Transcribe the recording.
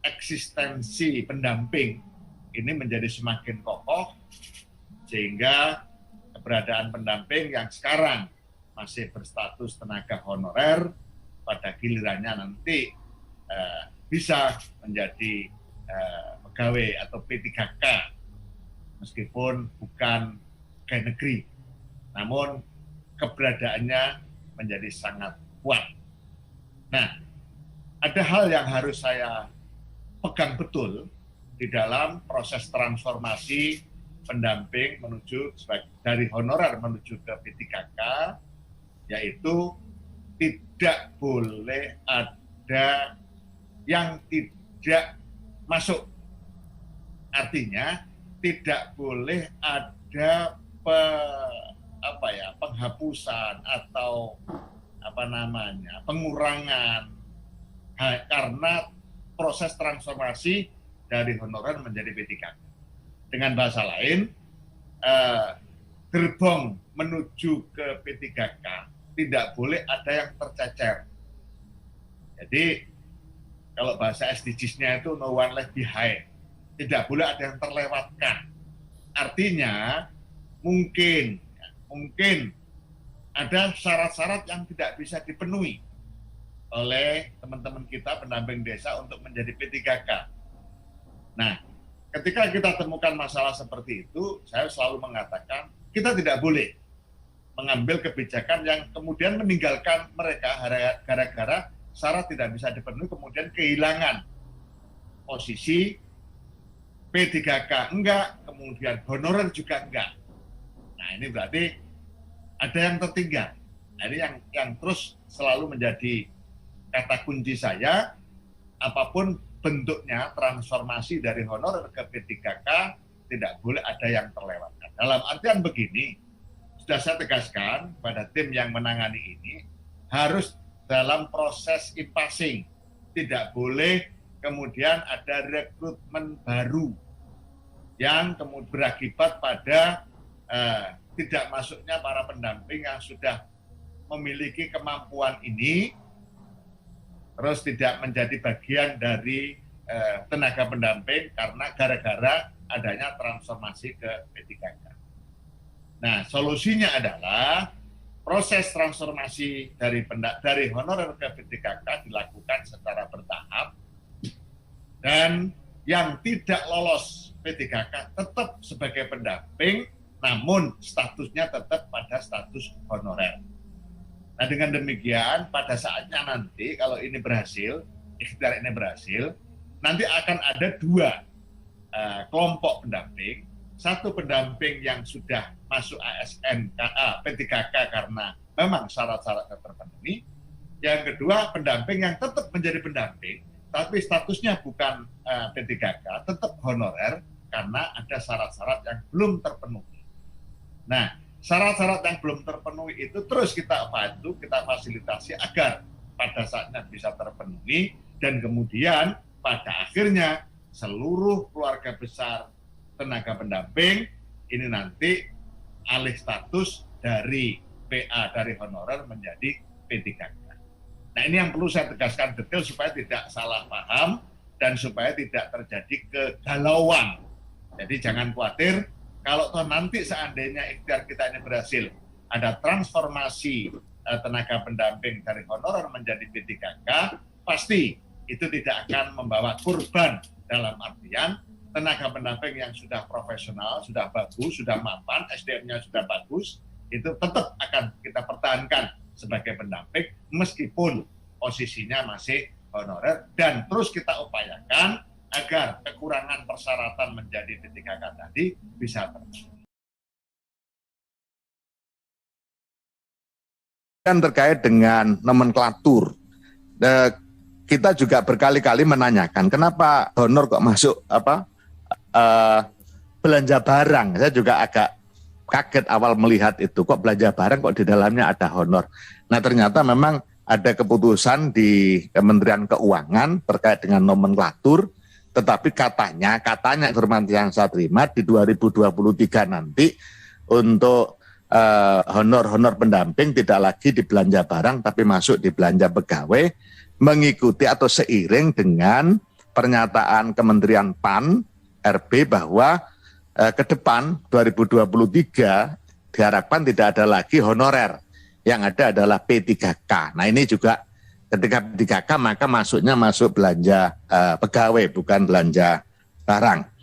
eksistensi pendamping ini menjadi semakin kokoh, sehingga keberadaan pendamping yang sekarang masih berstatus tenaga honorer pada gilirannya nanti bisa menjadi pegawai atau P3K meskipun bukan pegawai negeri, namun keberadaannya menjadi sangat kuat. Nah, ada hal yang harus saya pegang betul di dalam proses transformasi pendamping menuju dari honorer menuju ke P3K, yaitu tidak boleh ada yang tidak masuk. Artinya tidak boleh ada penghapusan atau pengurangan karena proses transformasi dari honorer menjadi P3K. Dengan bahasa lain, gerbong menuju ke P3K tidak boleh ada yang tercecer. Jadi kalau bahasa SDGs-nya itu no one left behind, tidak boleh ada yang terlewatkan. Artinya mungkin ada syarat-syarat yang tidak bisa dipenuhi oleh teman-teman kita pendamping desa untuk menjadi P3K. Nah, ketika kita temukan masalah seperti itu, saya selalu mengatakan kita tidak boleh mengambil kebijakan yang kemudian meninggalkan mereka gara-gara syarat tidak bisa dipenuhi, kemudian kehilangan posisi P3K enggak, kemudian honorer juga enggak. Nah, ini berarti ada yang tertinggal. Nah, ini yang terus selalu menjadi kata kunci saya, apapun bentuknya transformasi dari honorer ke P3K tidak boleh ada yang terlewatkan. Dalam artian begini, sudah saya tegaskan pada tim yang menangani ini, harus dalam proses e-passing, tidak boleh kemudian ada rekrutmen baru yang kemudian berakibat pada tidak masuknya para pendamping yang sudah memiliki kemampuan ini, terus tidak menjadi bagian dari tenaga pendamping karena gara-gara adanya transformasi ke P3K. Nah, solusinya adalah proses transformasi dari honorer ke P3K dilakukan secara bertahap, dan yang tidak lolos P3K tetap sebagai pendamping, namun statusnya tetap pada status honorer. Nah, dengan demikian pada saatnya nanti kalau ini berhasil, ikhtiar ini berhasil, nanti akan ada dua kelompok pendamping. Satu pendamping yang sudah masuk ASN P3K karena memang syarat-syaratnya terpenuhi. Yang kedua pendamping yang tetap menjadi pendamping, tapi statusnya bukan P3K, tetap honorer karena ada syarat-syarat yang belum terpenuhi. Nah, syarat-syarat yang belum terpenuhi itu terus kita bantu, kita fasilitasi agar pada saatnya bisa terpenuhi, dan kemudian pada akhirnya seluruh keluarga besar tenaga pendamping ini nanti alih status dari PA dari honorer menjadi P3K. Nah, ini yang perlu saya tegaskan detail supaya tidak salah paham dan supaya tidak terjadi kegalauan. Jadi jangan khawatir, kalau toh nanti seandainya ikhtiar kita ini berhasil, ada transformasi tenaga pendamping dari honorer menjadi P3K, pasti itu tidak akan membawa korban, dalam artian tenaga pendamping yang sudah profesional, sudah bagus, sudah mapan, SDM-nya sudah bagus, itu tetap akan kita pertahankan sebagai pendamping meskipun posisinya masih honorer, dan terus kita upayakan agar kekurangan persyaratan menjadi P3K tadi bisa terpenuhi. Kan terkait dengan nomenklatur, kita juga berkali-kali menanyakan kenapa honor kok masuk belanja barang. Saya juga agak kaget awal melihat itu, kok belanja barang kok di dalamnya ada honor. Nah, ternyata memang ada keputusan di Kementerian Keuangan terkait dengan nomenklatur, tetapi katanya informasi yang saya terima di 2023 nanti untuk honor pendamping tidak lagi di belanja barang tapi masuk di belanja pegawai, mengikuti atau seiring dengan pernyataan Kementerian PAN RB bahwa ke depan 2023 diharapkan tidak ada lagi honorer, yang ada adalah P3K. Nah ini juga ketika P3K maka masuk belanja pegawai bukan belanja barang.